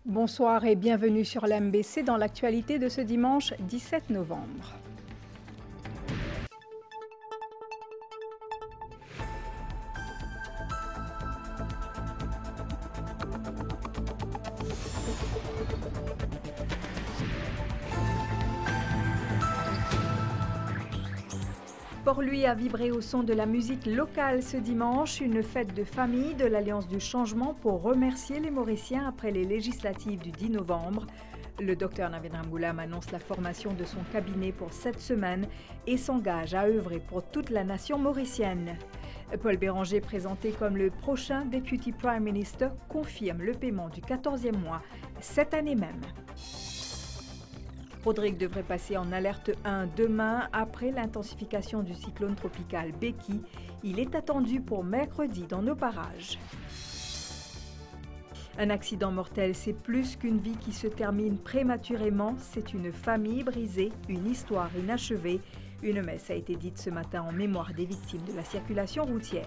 Bonsoir et bienvenue sur l'MBC dans l'actualité de ce dimanche 17 novembre. Port-Louis a vibré au son de la musique locale ce dimanche, une fête de famille de l'Alliance du Changement pour remercier les Mauriciens après les législatives du 10 novembre. Le docteur Navin Ramgoolam annonce la formation de son cabinet pour cette semaine et s'engage à œuvrer pour toute la nation mauricienne. Paul Béranger, présenté comme le prochain Deputy Prime Minister, confirme le paiement du 14e mois cette année même. Rodrigue devrait passer en alerte 1 demain après l'intensification du cyclone tropical Becky. Il est attendu pour mercredi dans nos parages. Un accident mortel, c'est plus qu'une vie qui se termine prématurément. C'est une famille brisée, une histoire inachevée. Une messe a été dite ce matin en mémoire des victimes de la circulation routière.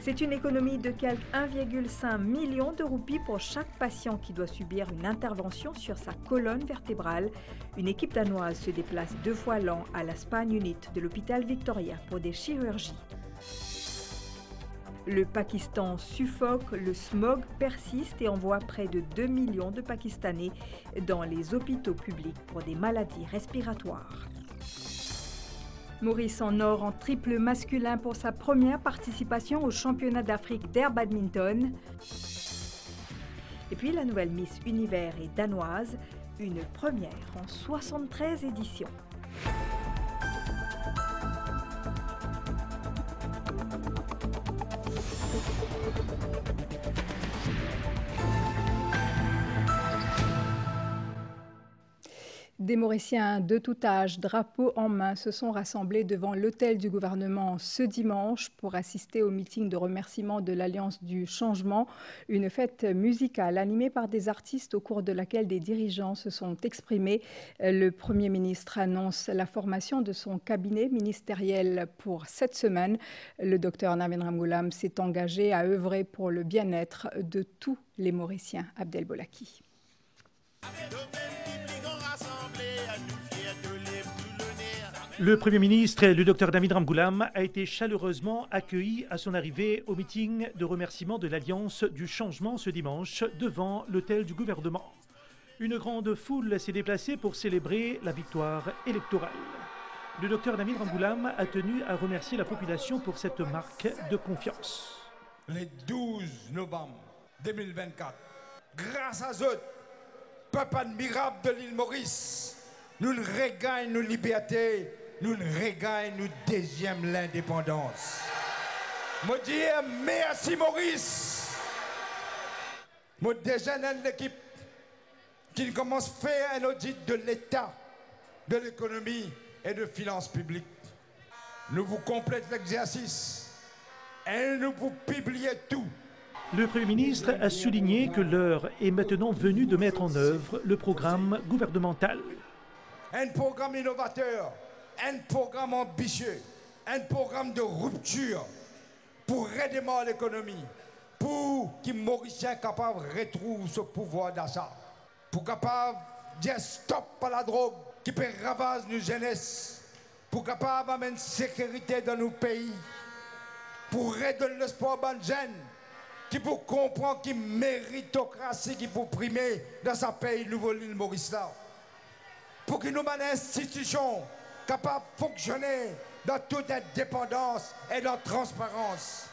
C'est une économie de quelque 1,5 million de roupies pour chaque patient qui doit subir une intervention sur sa colonne vertébrale. Une équipe danoise se déplace 2 fois l'an à la Spine Unit de l'hôpital Victoria pour des chirurgies. Le Pakistan suffoque, le smog persiste et envoie près de 2 millions de Pakistanais dans les hôpitaux publics pour des maladies respiratoires. Maurice en or en triple masculin pour sa première participation au championnat d'Afrique d'air badminton. Et puis la nouvelle Miss Univers est danoise, une première en 73 éditions. Des Mauriciens de tout âge, drapeau en main, se sont rassemblés devant l'hôtel du gouvernement ce dimanche pour assister au meeting de remerciement de l'Alliance du Changement, une fête musicale animée par des artistes au cours de laquelle des dirigeants se sont exprimés. Le Premier ministre annonce la formation de son cabinet ministériel pour cette semaine. Le docteur Navin Ramgoolam s'est engagé à œuvrer pour le bien-être de tous les Mauriciens. Abdel Bolaki. Le Premier ministre, le docteur Navin Ramgoolam, a été chaleureusement accueilli à son arrivée au meeting de remerciement de l'Alliance du Changement ce dimanche devant l'hôtel du gouvernement. Une grande foule s'est déplacée pour célébrer la victoire électorale. Le docteur Navin Ramgoolam a tenu à remercier la population pour cette marque de confiance. Le 12 novembre 2024, grâce à eux, peuple admirable de l'île Maurice, nous regagnons nos libertés, nous regagnons nos deuxième l'indépendance. Je dis merci Maurice. Je déjà dans l'équipe qui commence à faire un audit de l'État, de l'économie et de finances publiques. Nous vous complétons l'exercice et nous vous publions tout. Le Premier ministre a souligné que l'heure est maintenant venue de mettre en œuvre le programme gouvernemental. Un programme innovateur, un programme ambitieux, un programme de rupture pour redémarrer l'économie, pour que les Mauriciens capables retrouvent ce pouvoir d'achat, pour capables de dire stop à la drogue qui peut ravager nos jeunesse, pour capables d'amener sécurité dans nos pays, pour redonner l'espoir aux jeunes, qui pour comprendre qu'il méritocratie qui pour primer dans ce pays nouveau l'île Maurice là. Pour que nous ayons une institution capable de fonctionner dans toute indépendance et dans la transparence.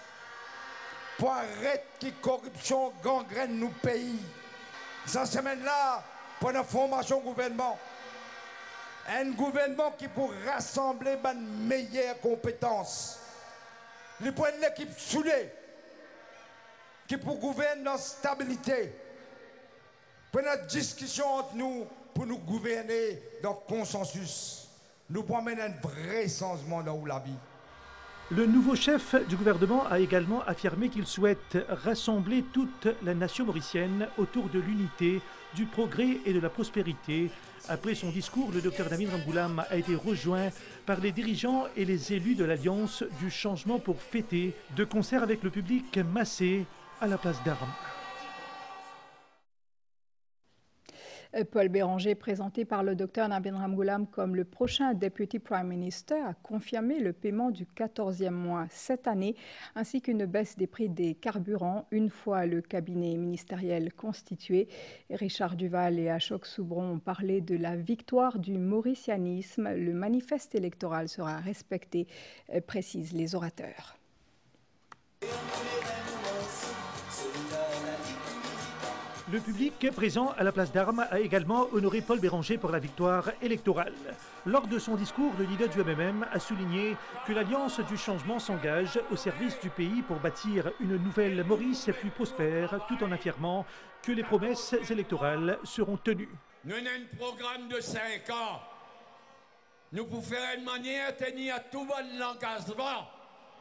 Pour arrêter que la corruption gangrène nos pays. Cette semaine-là, pour la formation gouvernement, un gouvernement qui pour rassembler les meilleures compétences. Le point de l'équipe soudée, qui pour gouverner dans la stabilité. Pour notre discussion entre nous, pour nous gouverner dans le consensus. Nous pouvons mener un vrai changement dans la vie. Le nouveau chef du gouvernement a également affirmé qu'il souhaite rassembler toute la nation mauricienne autour de l'unité, du progrès et de la prospérité. Après son discours, le docteur Navin Ramgoolam a été rejoint par les dirigeants et les élus de l'Alliance du Changement pour fêter, de concert avec le public massé à la place d'Armes. Paul Béranger, présenté par le Dr Nabindram Ghulam comme le prochain Deputy Prime Minister, a confirmé le paiement du 14e mois cette année, ainsi qu'une baisse des prix des carburants une fois le cabinet ministériel constitué. Richard Duval et Ashok Soubron ont parlé de la victoire du mauricianisme. Le manifeste électoral sera respecté, précisent les orateurs. Le public présent à la place d'Armes a également honoré Paul Béranger pour la victoire électorale. Lors de son discours, le leader du MMM a souligné que l'Alliance du changement s'engage au service du pays pour bâtir une nouvelle Maurice plus prospère, tout en affirmant que les promesses électorales seront tenues. Nous avons un programme de 5 ans. Nous pouvons faire une manière de tenir tout bon l'engagement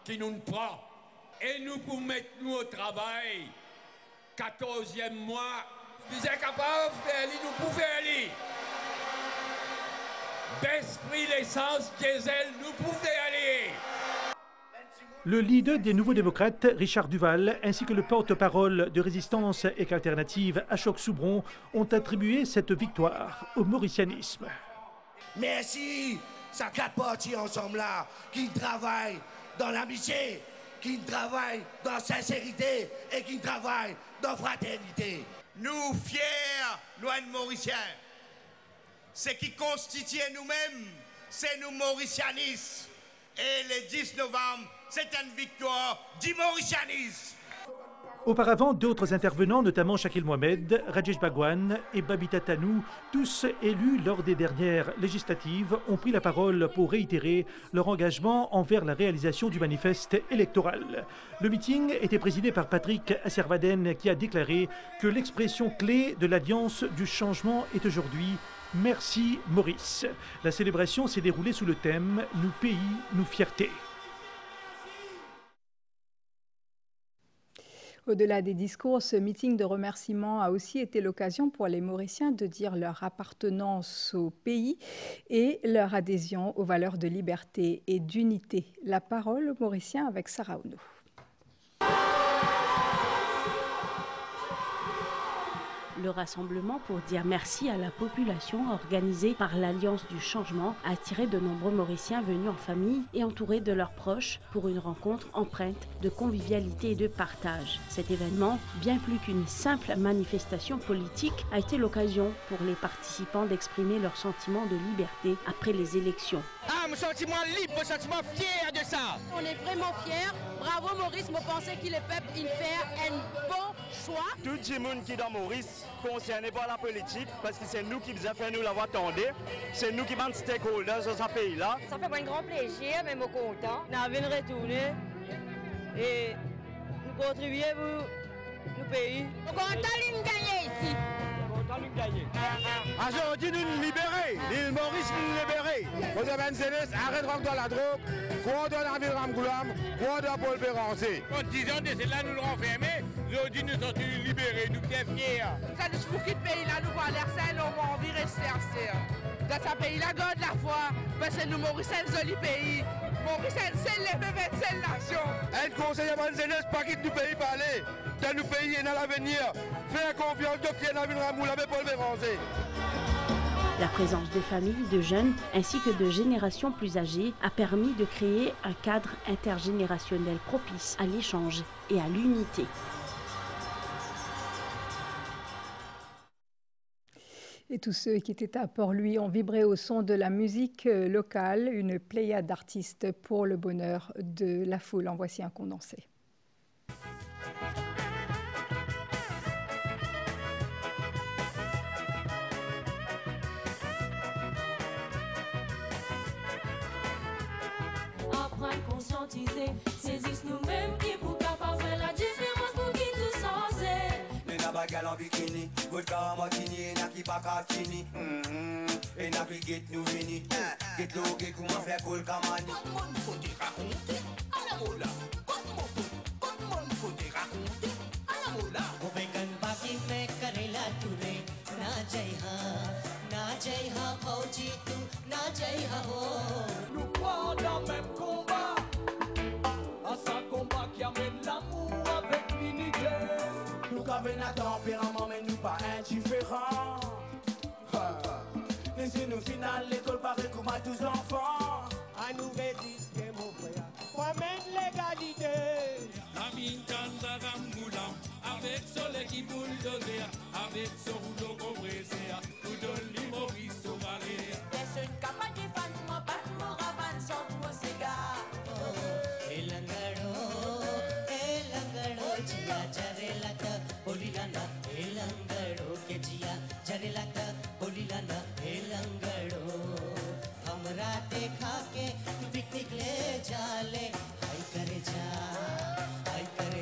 qui nous prend. Et nous pouvons mettre nous au travail. 14e mois, vous êtes capable de faire, nous pouvons aller. Baisse prix l'essence, diesel, nous pouvons aller. Le leader des Nouveaux démocrates, Richard Duval, ainsi que le porte-parole de Résistance et Alternative, Ashok Soubron, ont attribué cette victoire au mauricianisme. Merci, ça 4 partis ensemble là, qui travaillent dans l'amitié, qui travaillent dans sincérité et qui travaillent dans fraternité. Nous, fiers, nous, Mauriciens, ce qui constitue nous-mêmes, c'est nous mauricianistes. Et le 10 novembre, c'est une victoire du mauricianisme. Auparavant, d'autres intervenants, notamment Shakil Mohamed, Rajesh Bhagwan et Babita Tanou, tous élus lors des dernières législatives, ont pris la parole pour réitérer leur engagement envers la réalisation du manifeste électoral. Le meeting était présidé par Patrick Asservaden, qui a déclaré que l'expression clé de l'Alliance du changement est aujourd'hui « Merci Maurice ». La célébration s'est déroulée sous le thème « Nous pays, nous fierté ». Au-delà des discours, ce meeting de remerciement a aussi été l'occasion pour les Mauriciens de dire leur appartenance au pays et leur adhésion aux valeurs de liberté et d'unité. La parole aux Mauriciens avec Sarah Ounou. Le rassemblement pour dire merci à la population organisé par l'Alliance du changement a attiré de nombreux Mauriciens venus en famille et entourés de leurs proches pour une rencontre empreinte de convivialité et de partage. Cet événement, bien plus qu'une simple manifestation politique, a été l'occasion pour les participants d'exprimer leur sentiment de liberté après les élections. Ah, mon sentiment libre, mon sentiment fier de ça. On est vraiment fiers. Bravo Maurice, je pensais qu'il est peuple, il fait un bon choix. Tout le monde qui est dans Maurice, concerné par la politique, parce que c'est nous qui nous avons fait nous l'avoir tendu, c'est nous qui sommes stakeholders dans ce pays-là. Ça fait un grand plaisir, même content. Nous avons retourné et nous contribuer pour nous pays. Nous sommes contents de gagner ici. Aujourd'hui, nous nous libérons. L'île Maurice nous libérons. Vous avez une jeunesse, arrête dans la drogue, contre Nabindram Ghulam, contre Paul Béranger. En 10 ans de cela, nous l'avons fermé. Aujourd'hui, nous sommes libérés, nous sommes fiers. Ça nous fout le pays là, nous voir l'air sain, on a envie de rester. Dans ce pays-là, garde la foi, parce que nous, Mauriciens, c'est le pays. Mauriciens, c'est les bébés, c'est la nation. Un conseil à la jeunesse, pas quitter nous pays parler. Dans nos pays et dans l'avenir. Faire confiance de Pierre Nabindram Ghulam et Paul Béranger. La présence de familles, de jeunes ainsi que de générations plus âgées a permis de créer un cadre intergénérationnel propice à l'échange et à l'unité. Et tous ceux qui étaient à Port-Louis ont vibré au son de la musique locale, une pléiade d'artistes pour le bonheur de la foule. En voici un condensé. Apprendre, conscientiser, saisissent nous-mêmes qui pour capable faire la différence pour qui tout sensé. Mais n'a pas gal en bikini, vodka en martini, n'a qui pas qu'à fini. Et n'a qui get nous vini, get l'ogue comment faire cool kamani. Tout le monde faut te raconter à la mola. Tout le monde faut te raconter à la mola. O bekan baki me karela ture, na jai ha fauji tu, na jai ha ho. Nous croyons dans le même combat, à ce combat qui amène l'amour avec l'unité. Nous avons un tempérament mais nous pas indifférents. même si nous finales l'école pareil comme à tous enfants. À nous résister, mon frère. Promène l'égalité. La mine Ramgoulam, avec soleil qui bulldozer, avec son rouleau compressé, nous donne l'Imoris au balai. Laisse une campagne de fans, mon bat, mon raban, sort mon cigare. Elangado, chia, jarelata, olilana, elangado, que chia, jarelata, olilana, elangado. हमरा देखा के पिकनिक ले जाले हाय करे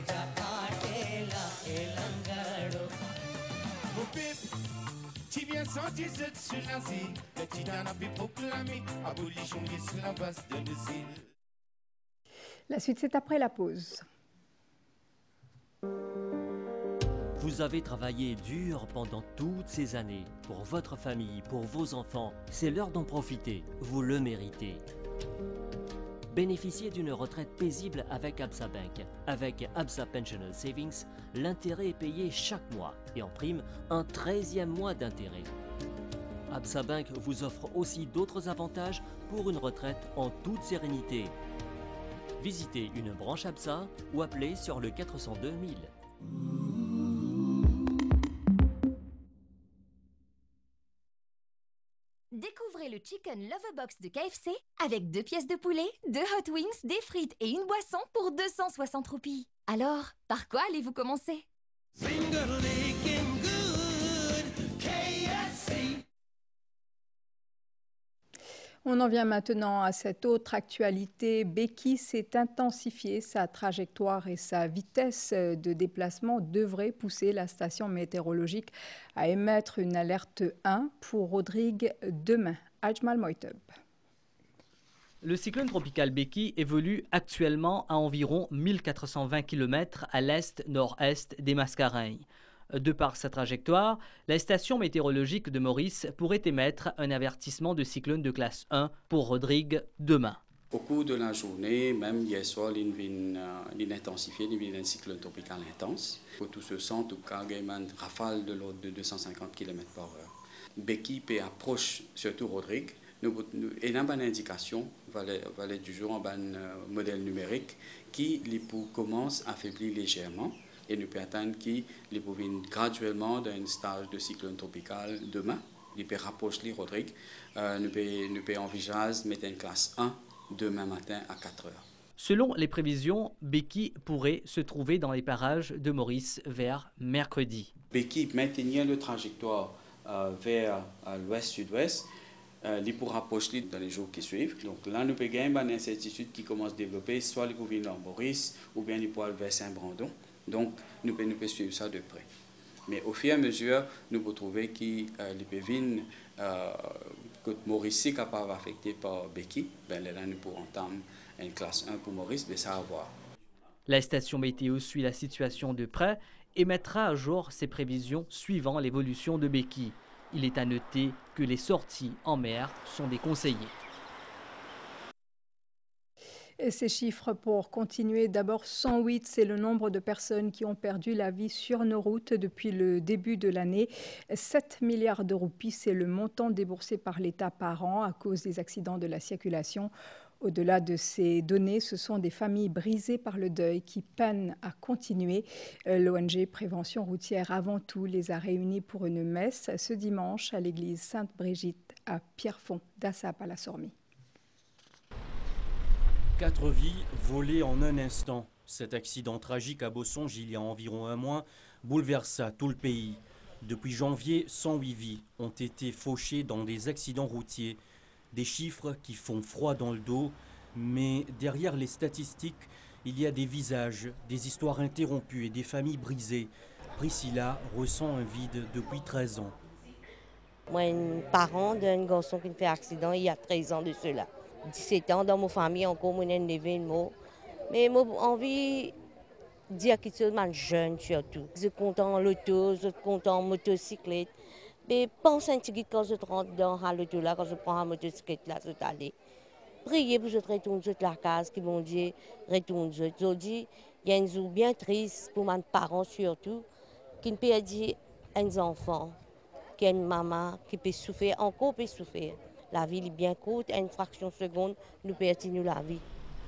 जा काटेला एलंगड़ो Mon pip, tu viens sentir cette sur-nazi, le titan a pu proclamer, abolition de l'esclavage de l'asile. La suite, c'est après la pause. Vous avez travaillé dur pendant toutes ces années, pour votre famille, pour vos enfants. C'est l'heure d'en profiter, vous le méritez. Bénéficiez d'une retraite paisible avec Absa Bank. Avec Absa Pensional Savings, l'intérêt est payé chaque mois et en prime, un 13e mois d'intérêt. Absa Bank vous offre aussi d'autres avantages pour une retraite en toute sérénité. Visitez une branche Absa ou appelez sur le 402 000. Découvrez le Chicken Lover Box de KFC avec 2 pièces de poulet, 2 hot wings, des frites et une boisson pour 260 roupies. Alors, par quoi allez-vous commencer? On en vient maintenant à cette autre actualité. Becky s'est intensifiée. Sa trajectoire et sa vitesse de déplacement devraient pousser la station météorologique à émettre une alerte 1 pour Rodrigue demain. Ajmal Moiteb. Le cyclone tropical Becky évolue actuellement à environ 1420 km à l'est-nord-est des Mascareignes. De par sa trajectoire, la station météorologique de Maurice pourrait émettre un avertissement de cyclone de classe 1 pour Rodrigue demain. Au cours de la journée, même hier soir, il a intensifié, il y a un cyclone tropical intense. Pour tout ce sens, en tout cas, il y a une rafale de l'ordre de 250 km/h. Becky approche surtout Rodrigue. Et il y a une indication, valet du jour, un modèle numérique qui commence à affaiblir légèrement. Et nous pouvons attendre qu'il vienne graduellement d'un stage de cyclone tropical demain. Il peut rapprocher Rodrigue. Nous pouvons envisager de mettre une classe 1 demain matin à 4 heures. Selon les prévisions, Becky pourrait se trouver dans les parages de Maurice vers mercredi. Becky maintenir la trajectoire vers l'ouest-sud-ouest. Il pourra rapprocher dans les jours qui suivent. Donc là, nous pouvons gagner une incertitude qui commence à développer, soit il peut venir dans Maurice ou bien il peut aller vers Saint-Brandon. Donc, nous pouvons suivre ça de près. Mais au fur et à mesure, nous pouvons trouver que les pévines que Maurice est capable d'affecter par Becky, là, nous pourrons entendre une classe 1 pour Maurice, mais ça à voir. La station météo suit la situation de près et mettra à jour ses prévisions suivant l'évolution de Becky. Il est à noter que les sorties en mer sont déconseillées. Et ces chiffres pour continuer, d'abord 108, c'est le nombre de personnes qui ont perdu la vie sur nos routes depuis le début de l'année. 7 milliards de roupies, c'est le montant déboursé par l'État par an à cause des accidents de la circulation. Au-delà de ces données, ce sont des familles brisées par le deuil qui peinent à continuer. L'ONG Prévention routière avant tout les a réunis pour une messe ce dimanche à l'église Sainte-Brigitte à Pierrefonds d'Assap à la Sormie. 4 vies volées en un instant. Cet accident tragique à Bossonge, il y a environ un mois, bouleversa tout le pays. Depuis janvier, 108 vies ont été fauchées dans des accidents routiers. Des chiffres qui font froid dans le dos, mais derrière les statistiques, il y a des visages, des histoires interrompues et des familles brisées. Priscilla ressent un vide depuis 13 ans. Moi, un parent d'un garçon qui me fait accident il y a 13 ans de cela. 17 ans dans ma famille, encore mon événement. Mais j'ai envie de dire qu'ils sont jeunes surtout. Je suis content en l'auto, je suis content en motocyclette. Mais pense un petit peu quand je rentre dans l'auto là, quand je prends la motocyclette là, je suis allé. Priez pour que je retourne sur la case, qui m'ont dit, retourne. Je dis, il y a une jour bien triste pour mes parents surtout, qui ne peuvent dire à un enfant qu'il y a une maman qui peut souffrir, encore peut souffrir. La vie est bien courte, à une fraction de seconde, nous perdons la vie.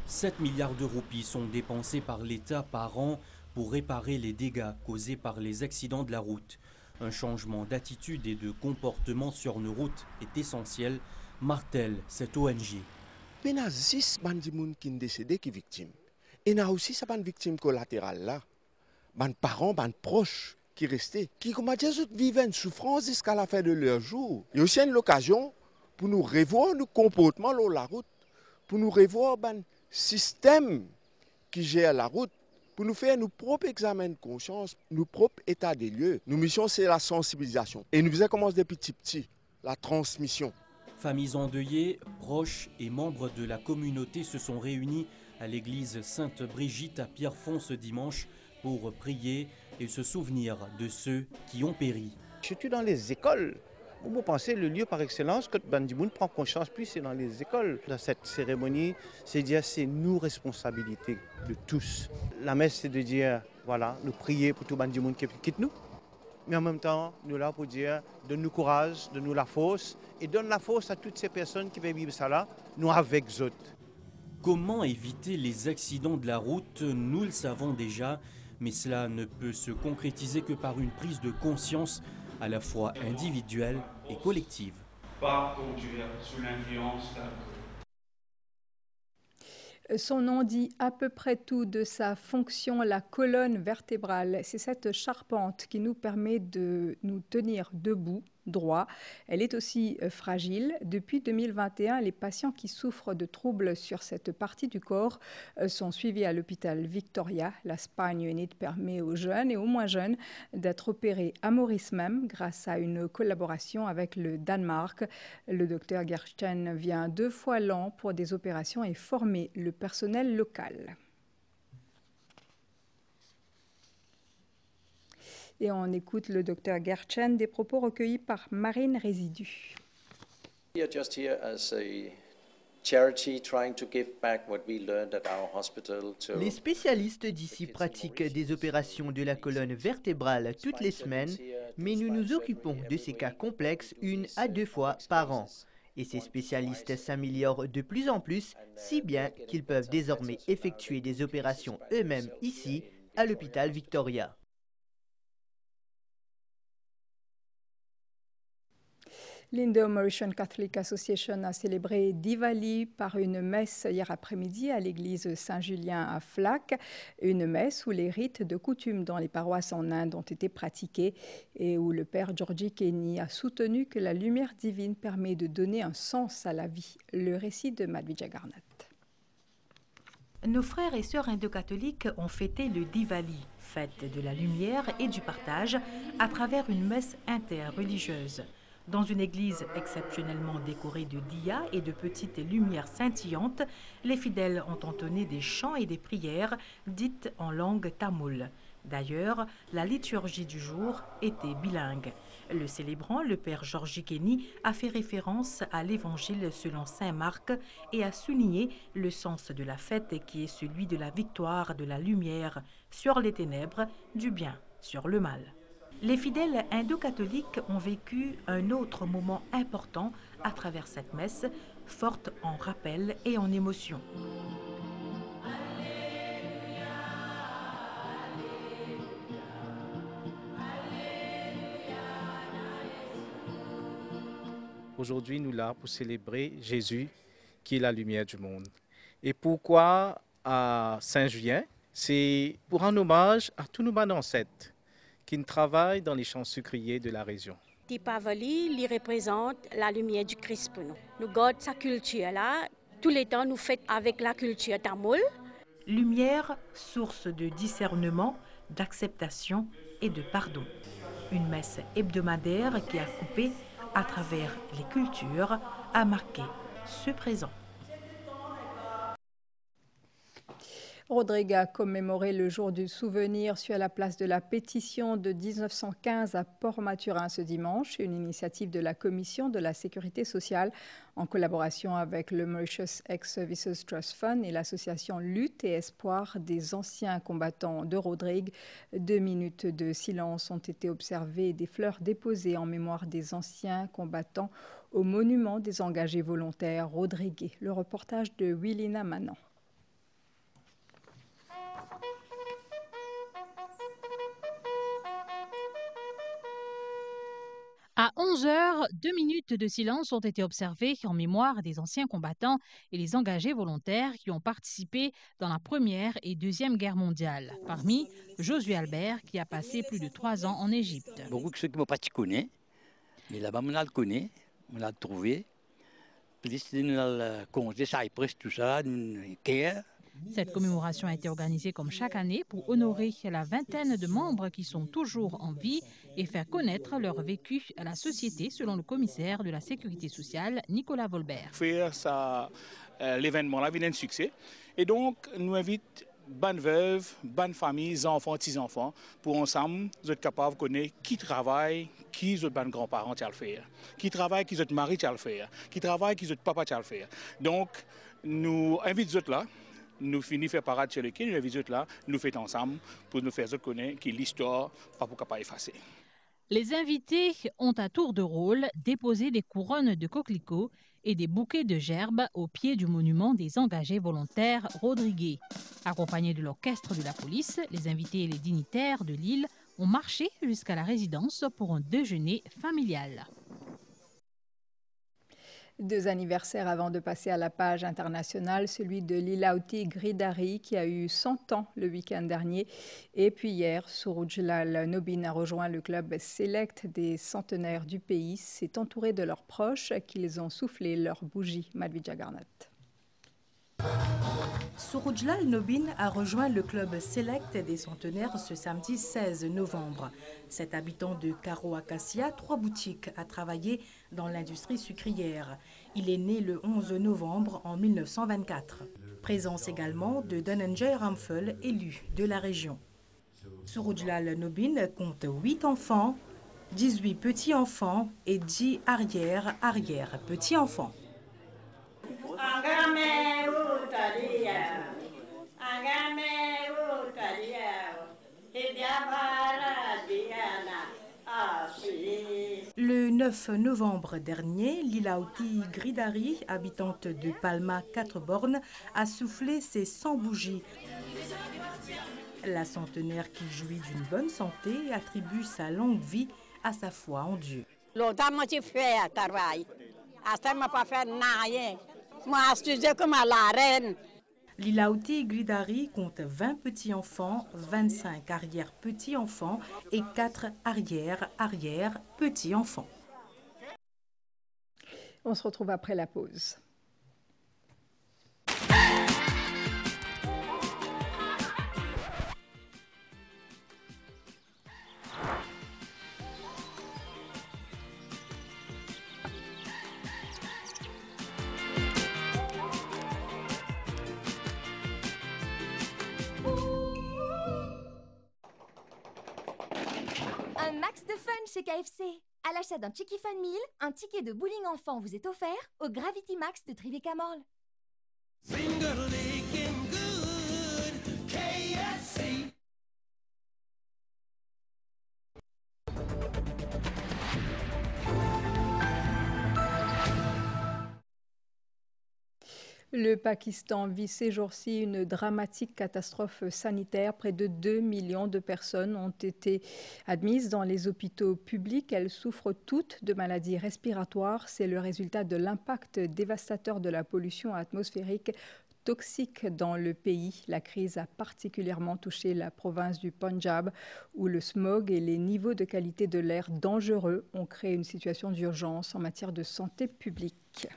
7 milliards de roupies sont dépensés par l'État par an pour réparer les dégâts causés par les accidents de la route. Un changement d'attitude et de comportement sur nos routes est essentiel, martèle cette ONG. Il y a 6 bandits qui sont décédés qui sont victimes. Et il y a aussi ces victimes collatérales là. Les parents, les proches qui restaient, qui commencent à vivre une souffrance jusqu'à la fin de leur jour. Il y a aussi une occasion pour nous revoir nos comportements sur la route, pour nous revoir le système qui gère la route, pour nous faire nos propres examens de conscience, nos propres états des lieux. Nos missions, c'est la sensibilisation. Et nous faisons commencer des petits, la transmission. Familles endeuillées, proches et membres de la communauté se sont réunis à l'église Sainte-Brigitte à Pierrefonds ce dimanche pour prier et se souvenir de ceux qui ont péri. Surtout dans les écoles. Vous pensez le lieu par excellence que Bandimoun prend conscience plus, c'est dans les écoles. Dans cette cérémonie, c'est dire c'est nous responsabilité de tous. La messe, c'est de dire, voilà, nous prier pour tout Bandimoun qui quitte nous. Mais en même temps, nous là pour dire, donne-nous courage, donne-nous la force, et donne la force à toutes ces personnes qui veulent vivre ça là, nous avec autres. Comment éviter les accidents de la route? Nous le savons déjà, mais cela ne peut se concrétiser que par une prise de conscience à la fois individuelle et collective. Pas conduire sous l'influence d'alcool. Son nom dit à peu près tout de sa fonction, la colonne vertébrale. C'est cette charpente qui nous permet de nous tenir debout, droit. Elle est aussi fragile. Depuis 2021, les patients qui souffrent de troubles sur cette partie du corps sont suivis à l'hôpital Victoria. La Spine Unit permet aux jeunes et aux moins jeunes d'être opérés à Maurice même grâce à une collaboration avec le Danemark. Le docteur Gersten vient 2 fois l'an pour des opérations et former le personnel local. Et on écoute le docteur Gersten, des propos recueillis par Marine Résidu. We are just here as a charity trying to give back what we learned at our hospital to... Les spécialistes d'ici pratiquent des opérations de la colonne vertébrale toutes les semaines, mais nous nous occupons de ces cas complexes 1 à 2 fois par an. Et ces spécialistes s'améliorent de plus en plus, si bien qu'ils peuvent désormais effectuer des opérations eux-mêmes ici, à l'hôpital Victoria. L'Indo-Mauritian Catholic Association a célébré Diwali par une messe hier après-midi à l'église Saint-Julien à Flac, une messe où les rites de coutume dans les paroisses en Inde ont été pratiqués et où le père Georgie Kenny a soutenu que la lumière divine permet de donner un sens à la vie. Le récit de Madhvija Garnat. Nos frères et sœurs indo-catholiques ont fêté le Diwali, fête de la lumière et du partage, à travers une messe interreligieuse. Dans une église exceptionnellement décorée de diyas et de petites lumières scintillantes, les fidèles ont entonné des chants et des prières dites en langue tamoule. D'ailleurs, la liturgie du jour était bilingue. Le célébrant, le père Georgie Kenny, a fait référence à l'évangile selon saint Marc et a souligné le sens de la fête qui est celui de la victoire de la lumière sur les ténèbres, du bien sur le mal. Les fidèles indo-catholiques ont vécu un autre moment important à travers cette messe, forte en rappel et en émotion. Aujourd'hui, nous sommes là pour célébrer Jésus, qui est la lumière du monde. Et pourquoi à Saint-Julien? C'est pour un hommage à tous nos ancêtres qui travaillent dans les champs sucriers de la région. Dipavali, il représente la lumière du Christ pour nous. Nous gardons sa culture là. Tous les temps, nous fêtons avec la culture tamoule. Lumière, source de discernement, d'acceptation et de pardon. Une messe hebdomadaire qui a coupé à travers les cultures, a marqué ce présent. Rodrigue a commémoré le jour du souvenir sur la place de la Pétition de 1915 à Port-Mathurin ce dimanche, une initiative de la Commission de la Sécurité sociale en collaboration avec le Mauritius Ex-Services Trust Fund et l'association Lutte et Espoir des anciens combattants de Rodrigue. 2 minutes de silence ont été observées et des fleurs déposées en mémoire des anciens combattants au monument des engagés volontaires rodriguais. Le reportage de Willina Manan. À 11h, 2 minutes de silence ont été observées en mémoire des anciens combattants et les engagés volontaires qui ont participé dans la Première et Deuxième Guerre mondiale. Parmi, Josué Albert, qui a passé plus de 3 ans en Égypte. Beaucoup de ceux qui ne m'ont pas connaissent, mais là-bas, on le connaît, on l'a trouvé. Plus nous avons congé, ça presque tout ça, Cette commémoration a été organisée comme chaque année pour honorer la vingtaine de membres qui sont toujours en vie et faire connaître leur vécu à la société, selon le commissaire de la Sécurité sociale, Nicolas Volbert. Faire l'événement-là vient un succès. Et donc, nous invitons bonnes veuves, bonnes familles, enfants, petits-enfants, pour ensemble, nous être capables de connaître qui travaille, qui sont bonnes grands-parents qui le faire, qui travaille, qui sont mari qui le faire, qui travaille, qui sont papa qui le faire. Donc, nous invitons là. Nous finissons faire parade sur le quai, nous visitons là, nous faisons ensemble pour nous faire connaître que l'histoire pas pour pas effacer. Les invités ont à tour de rôle déposé des couronnes de coquelicots et des bouquets de gerbes au pied du monument des engagés volontaires rodriguais. Accompagnés de l'orchestre de la police, les invités et les dignitaires de l'île ont marché jusqu'à la résidence pour un déjeuner familial. 2 anniversaires avant de passer à la page internationale, celui de Lilauti Gridari qui a eu 100 ans le week-end dernier. Et puis hier, Surujlal Nobin a rejoint le club Select des centenaires du pays. C'est entouré de leurs proches qu'ils ont soufflé leurs bougies. Madhvija Garnat. Surujlal Nobin a rejoint le club Select des centenaires ce samedi 16 novembre. Cet habitant de Karo Acacia, 3 boutiques, a travaillé dans l'industrie sucrière. Il est né le 11 novembre en 1924. Présence également de Dhananjay Ramphel, élu de la région. Surujlal Nobin compte 8 enfants, 18 petits-enfants et 10 arrière-petits-enfants. Le 9 novembre dernier, Lilauti Gridari, habitante de Palma 4 bornes, a soufflé ses 100 bougies. La centenaire qui jouit d'une bonne santé attribue sa longue vie à sa foi en Dieu. Longtemps, moi, j'ai fait un travail. À ce moment, pas fait rien. Moi, je suis comme à la reine. Lilauti Gridari compte 20 petits-enfants, 25 arrière-petits-enfants et 4 arrière-petits-enfants. On se retrouve après la pause. Un max de fun chez KFC. À l'achat d'un Chicky Fun Meal, un ticket de bowling enfant vous est offert au Gravity Max de Tribeca Mall. Le Pakistan vit ces jours-ci une dramatique catastrophe sanitaire. Près de 2 millions de personnes ont été admises dans les hôpitaux publics. Elles souffrent toutes de maladies respiratoires. C'est le résultat de l'impact dévastateur de la pollution atmosphérique toxique dans le pays. La crise a particulièrement touché la province du Punjab, où le smog et les niveaux de qualité de l'air dangereux ont créé une situation d'urgence en matière de santé publique.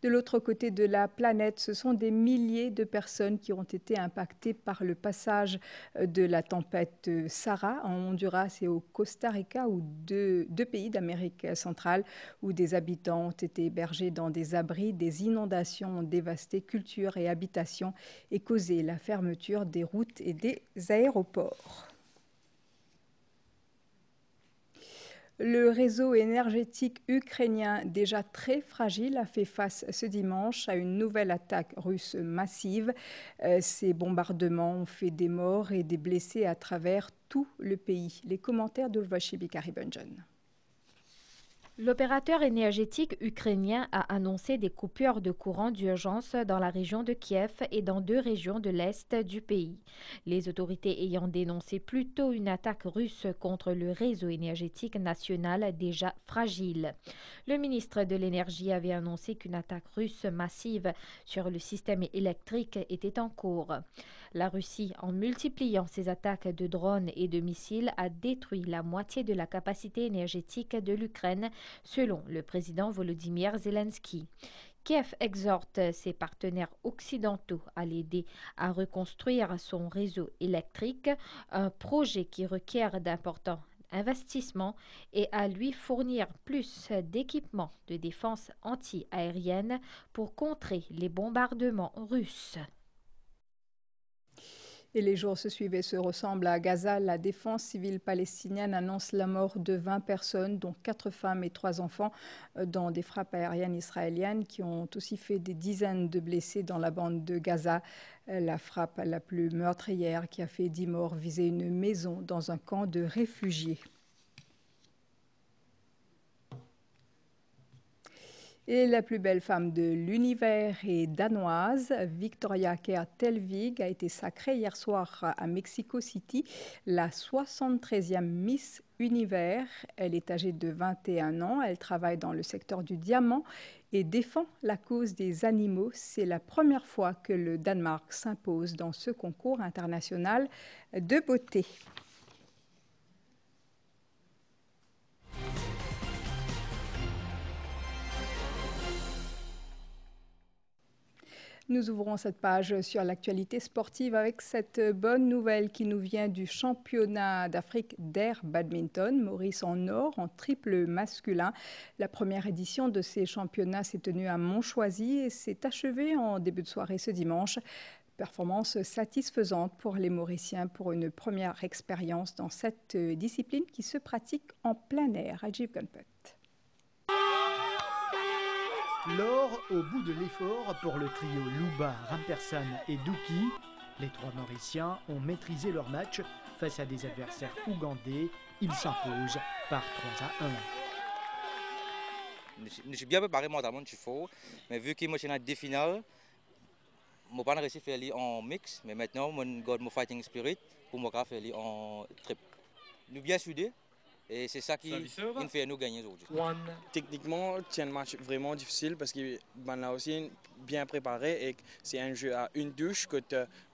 De l'autre côté de la planète, ce sont des milliers de personnes qui ont été impactées par le passage de la tempête Sara en Honduras et au Costa Rica, où deux pays d'Amérique centrale, où des habitants ont été hébergés dans des abris. Des inondations ont dévasté culture et habitations et causé la fermeture des routes et des aéroports. Le réseau énergétique ukrainien, déjà très fragile, a fait face ce dimanche à une nouvelle attaque russe massive. Ces bombardements ont fait des morts et des blessés à travers tout le pays. Les commentaires d'Ulvashi Bikaribanjan. L'opérateur énergétique ukrainien a annoncé des coupures de courant d'urgence dans la région de Kiev et dans 2 régions de l'Est du pays. Les autorités ayant dénoncé plus tôt une attaque russe contre le réseau énergétique national déjà fragile. Le ministre de l'Énergie avait annoncé qu'une attaque russe massive sur le système électrique était en cours. La Russie, en multipliant ses attaques de drones et de missiles, a détruit la moitié de la capacité énergétique de l'Ukraine, selon le président Volodymyr Zelensky. Kiev exhorte ses partenaires occidentaux à l'aider à reconstruire son réseau électrique, un projet qui requiert d'importants investissements, et à lui fournir plus d'équipements de défense anti-aérienne pour contrer les bombardements russes. Et les jours se suivent et se ressemblent à Gaza. La défense civile palestinienne annonce la mort de 20 personnes, dont 4 femmes et 3 enfants, dans des frappes aériennes israéliennes qui ont aussi fait des dizaines de blessés dans la bande de Gaza. La frappe la plus meurtrière, qui a fait 10 morts, visait une maison dans un camp de réfugiés. Et la plus belle femme de l'univers est danoise. Victoria Kjær-Telvig a été sacrée hier soir à Mexico City, la 73e Miss Univers. Elle est âgée de 21 ans. Elle travaille dans le secteur du diamant et défend la cause des animaux. C'est la première fois que le Danemark s'impose dans ce concours international de beauté. Nous ouvrons cette page sur l'actualité sportive avec cette bonne nouvelle qui nous vient du championnat d'Afrique d'air badminton. Maurice en or en triple masculin. La première édition de ces championnats s'est tenue à Montchoisy et s'est achevée en début de soirée ce dimanche. Performance satisfaisante pour les Mauriciens pour une première expérience dans cette discipline qui se pratique en plein air. Rajiv Ganpet. L'or au bout de l'effort pour le trio Louba, Rampersan et Douki. Les 3 Mauriciens ont maîtrisé leur match face à des adversaires ougandais. Ils s'imposent par 3-1. Je suis bien préparé mentalement, il faut, mais vu que moi je suis dans des finales, je n'ai pas réussi à faire en mix, mais maintenant je garde mon fighting spirit pour me faire en trip. Nous sommes bien soudés. Et c'est ça qui nous fait nous gagner aujourd'hui. Techniquement, c'est un match vraiment difficile parce que ben là aussi bien préparé et c'est un jeu à une touche que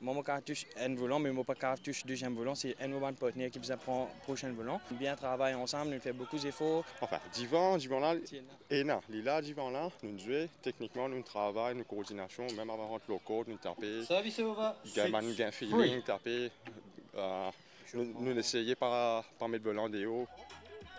moi quand touche un volant mais moi pas quand touche deuxième volant, c'est un moment de partenaire qui besoin prend prochain volant. Bien travailler ensemble, nous fait beaucoup d'efforts. Enfin, divan là et non, là divan là, nous jouons techniquement, nous travaillons, nous coordination, même avant entre locaux, nous taper. Service over. Gain feeling, taper. Nous essayons par mettre le volant des hauts.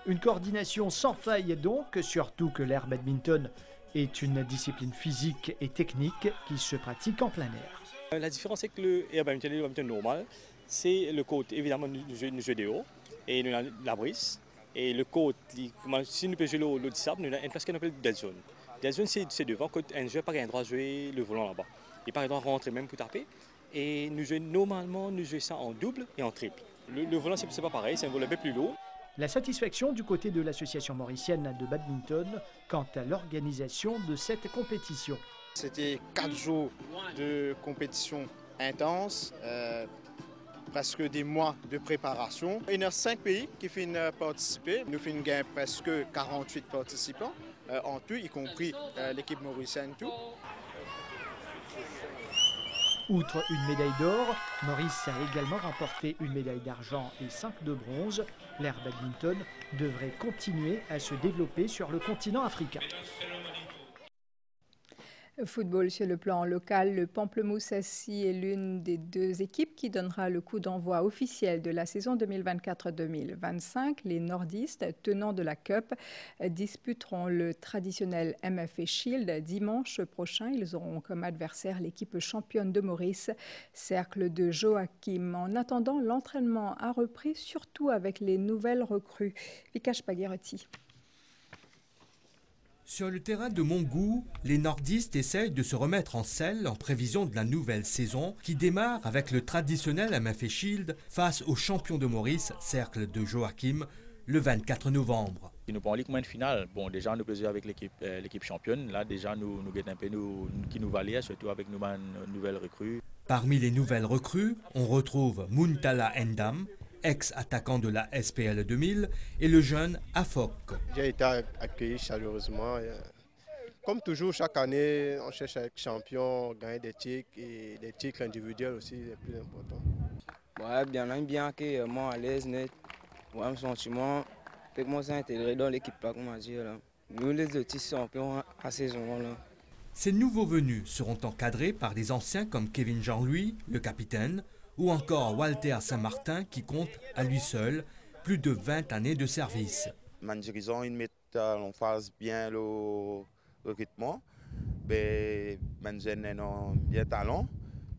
Une coordination sans faille donc, surtout que l'air badminton est une discipline physique et technique qui se pratique en plein air. La différence c'est que le air badminton normal, c'est le côté évidemment nous jouons des hauts et nous avons la brise. Et le côté, si nous pouvons jouer le sable, nous avons une place qu'on appelle dead zone. Dead zone c'est devant, quand un joueur n'a pas le droit de jouer le volant là-bas. Il n'a pas le droit de rentrer même pour taper. Et nous jouons normalement ça en double et en triple. Le volant, c'est pas pareil, c'est un volant un peu plus lourd. La satisfaction du côté de l'association mauricienne de badminton quant à l'organisation de cette compétition. C'était 4 jours de compétition intense, presque des mois de préparation. Il y a 5 pays qui viennent participer. Nous finissons gagner presque 48 participants en tout, y compris l'équipe mauricienne tout. Outre une médaille d'or, Maurice a également remporté une médaille d'argent et 5 de bronze. L'air badminton devrait continuer à se développer sur le continent africain. Football sur le plan local, le Pamplemousse SC est l'une des deux équipes qui donnera le coup d'envoi officiel de la saison 2024-2025. Les nordistes, tenants de la Cup, disputeront le traditionnel MFA Shield dimanche prochain. Ils auront comme adversaire l'équipe championne de Maurice, Cercle de Joachim. En attendant, l'entraînement a repris, surtout avec les nouvelles recrues. Vikash Pagheretti. Sur le terrain de Montgou, les nordistes essayent de se remettre en selle en prévision de la nouvelle saison qui démarre avec le traditionnel MFA Shield face aux champions de Maurice, Cercle de Joachim, le 24 novembre. Nous prenons ligue finale. Bon, déjà, nous faisons avec l'équipe championne. Là, déjà, nous guettons un peu qui nous valait, surtout avec nos nouvelles recrues. Parmi les nouvelles recrues, on retrouve Muntala Endam, ex-attaquant de la SPL 2000, et le jeune Afok. J'ai été accueilli chaleureusement. Comme toujours, chaque année, on cherche à être champion, gagner des titres et des titres individuels aussi, c'est plus important. Ouais, bien que moi à l'aise, net, ouais, mon sentiment, que moi s'est intégré dans l'équipe là, comme on dit là. Nous les autres champions à saison là. Ces nouveaux venus seront encadrés par des anciens comme Kevin Jean-Louis, le capitaine, ou encore Walter Saint-Martin qui compte à lui seul plus de 20 années de service. Ma dirigeant, il met en phase bien le recrutement. Les jeunes ont bien talent.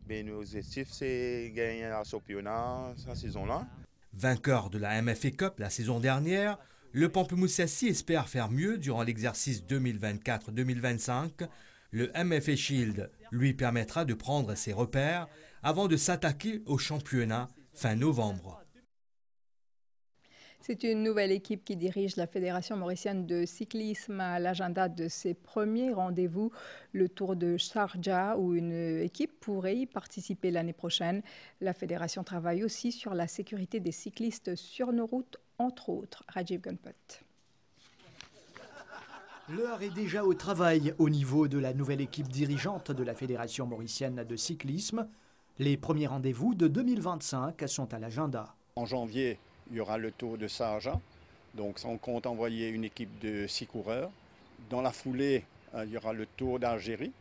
Mais nos objectifs, c'est gagner le championnat cette saison-là. Vainqueur de la MFA Cup la saison dernière, le Pamplemousse SC espère faire mieux durant l'exercice 2024-2025. Le MFA Shield lui permettra de prendre ses repères avant de s'attaquer au championnat fin novembre. C'est une nouvelle équipe qui dirige la Fédération mauricienne de cyclisme à l'agenda de ses premiers rendez-vous, le Tour de Sharjah, où une équipe pourrait y participer l'année prochaine. La Fédération travaille aussi sur la sécurité des cyclistes sur nos routes, entre autres. Rajiv Gunput. L'heure est déjà au travail au niveau de la nouvelle équipe dirigeante de la Fédération mauricienne de cyclisme. Les premiers rendez-vous de 2025 sont à l'agenda. En janvier, il y aura le Tour de Sharjah. Donc on compte envoyer une équipe de 6 coureurs. Dans la foulée, il y aura le Tour d'Algérie.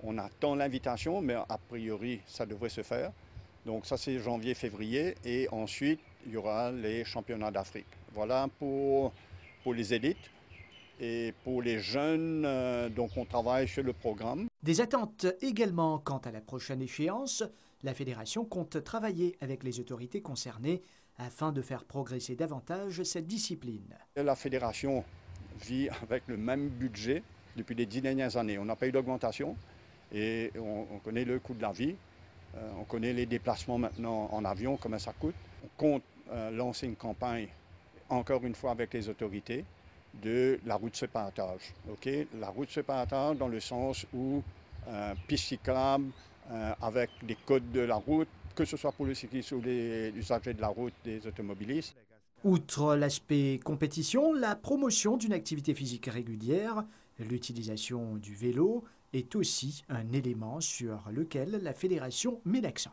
On attend l'invitation, mais a priori, ça devrait se faire. Donc ça, c'est janvier-février. Et ensuite, il y aura les championnats d'Afrique. Voilà pour les élites. Et pour les jeunes, donc on travaille sur le programme. Des attentes également quant à la prochaine échéance. La Fédération compte travailler avec les autorités concernées afin de faire progresser davantage cette discipline. La Fédération vit avec le même budget depuis les 10 dernières années. On n'a pas eu d'augmentation et on connaît le coût de la vie. On connaît les déplacements maintenant en avion, comment ça coûte. On compte lancer une campagne, encore une fois avec les autorités, de la route se partage. Okay? La route se partage dans le sens où piste cyclable avec des codes de la route, que ce soit pour les cyclistes ou les usagers de la route des automobilistes. Outre l'aspect compétition, la promotion d'une activité physique régulière, l'utilisation du vélo est aussi un élément sur lequel la Fédération met l'accent.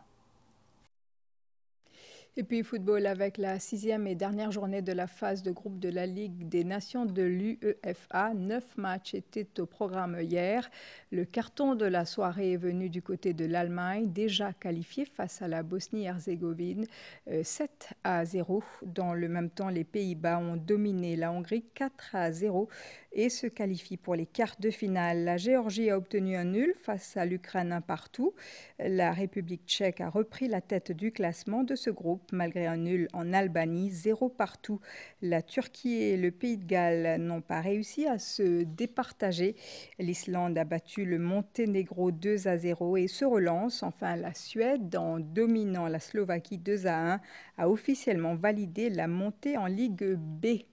Et puis football avec la 6e et dernière journée de la phase de groupe de la Ligue des Nations de l'UEFA. 9 matchs étaient au programme hier. Le carton de la soirée est venu du côté de l'Allemagne, déjà qualifiée face à la Bosnie-Herzégovine, 7-0. Dans le même temps, les Pays-Bas ont dominé la Hongrie 4-0 et se qualifient pour les quarts de finale. La Géorgie a obtenu un nul face à l'Ukraine 1-1. La République tchèque a repris la tête du classement de ce groupe malgré un nul en Albanie, 0-0. La Turquie et le Pays de Galles n'ont pas réussi à se départager. L'Islande a battu le Monténégro 2-0 et se relance. Enfin, la Suède, en dominant la Slovaquie 2-1, a officiellement validé la montée en Ligue B.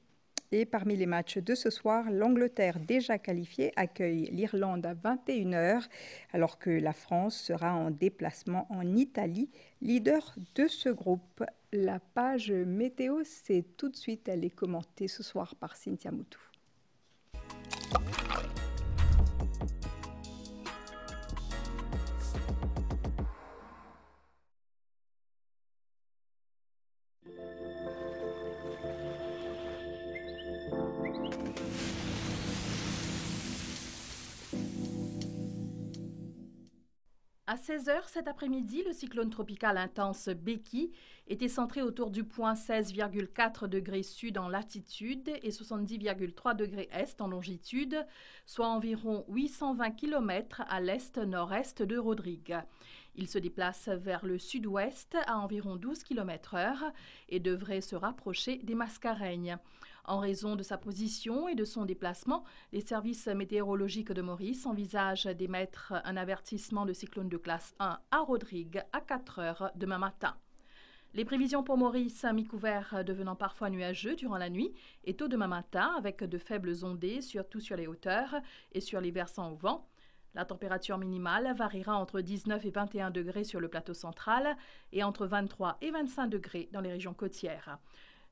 Et parmi les matchs de ce soir, l'Angleterre, déjà qualifiée, accueille l'Irlande à 21h, alors que la France sera en déplacement en Italie, leader de ce groupe. La page météo, c'est tout de suite, elle est commentée ce soir par Cynthia Moutou. À 16h cet après-midi, le cyclone tropical intense Becky était centré autour du point 16,4 degrés sud en latitude et 70,3 degrés est en longitude, soit environ 820 km à l'est-nord-est de Rodrigue. Il se déplace vers le sud-ouest à environ 12 km/h et devrait se rapprocher des Mascareignes. En raison de sa position et de son déplacement, les services météorologiques de Maurice envisagent d'émettre un avertissement de cyclone de classe 1 à Rodrigue à 4 heures demain matin. Les prévisions pour Maurice, mi-couvert devenant parfois nuageux durant la nuit et tôt demain matin avec de faibles ondées, surtout sur les hauteurs et sur les versants au vent. La température minimale variera entre 19 et 21 degrés sur le plateau central et entre 23 et 25 degrés dans les régions côtières.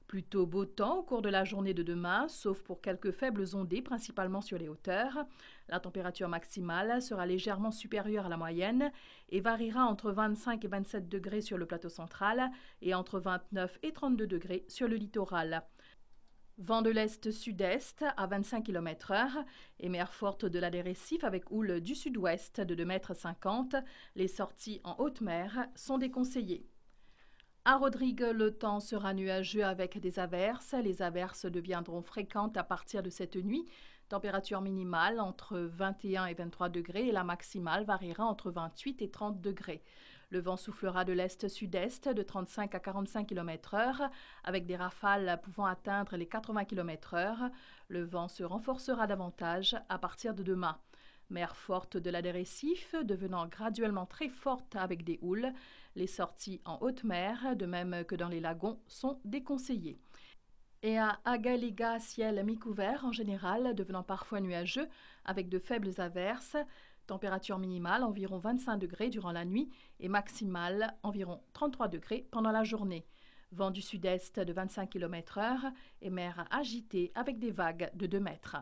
Plutôt beau temps au cours de la journée de demain, sauf pour quelques faibles ondées, principalement sur les hauteurs. La température maximale sera légèrement supérieure à la moyenne et variera entre 25 et 27 degrés sur le plateau central et entre 29 et 32 degrés sur le littoral. Vent de l'est-sud-est à 25 km/h et mer forte de la des Récifs avec houle du sud-ouest de 2,50 m. Les sorties en haute mer sont déconseillées. À Rodrigue, le temps sera nuageux avec des averses. Les averses deviendront fréquentes à partir de cette nuit. Température minimale entre 21 et 23 degrés et la maximale variera entre 28 et 30 degrés. Le vent soufflera de l'est-sud-est de 35 à 45 km/h avec des rafales pouvant atteindre les 80 km/h. Le vent se renforcera davantage à partir de demain. Mer forte de la des Récifs, devenant graduellement très forte avec des houles. Les sorties en haute mer, de même que dans les lagons, sont déconseillées. Et à Agaliga, ciel mi-couvert en général, devenant parfois nuageux avec de faibles averses. Température minimale environ 25 degrés durant la nuit et maximale environ 33 degrés pendant la journée. Vent du sud-est de 25 km/h et mer agitée avec des vagues de 2 mètres.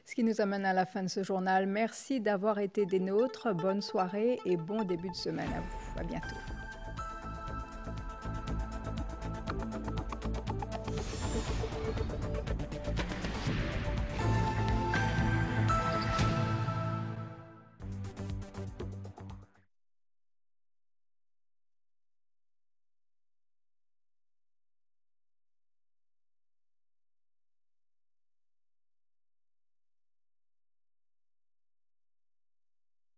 Ce qui nous amène à la fin de ce journal. Merci d'avoir été des nôtres. Bonne soirée et bon début de semaine à vous. À bientôt.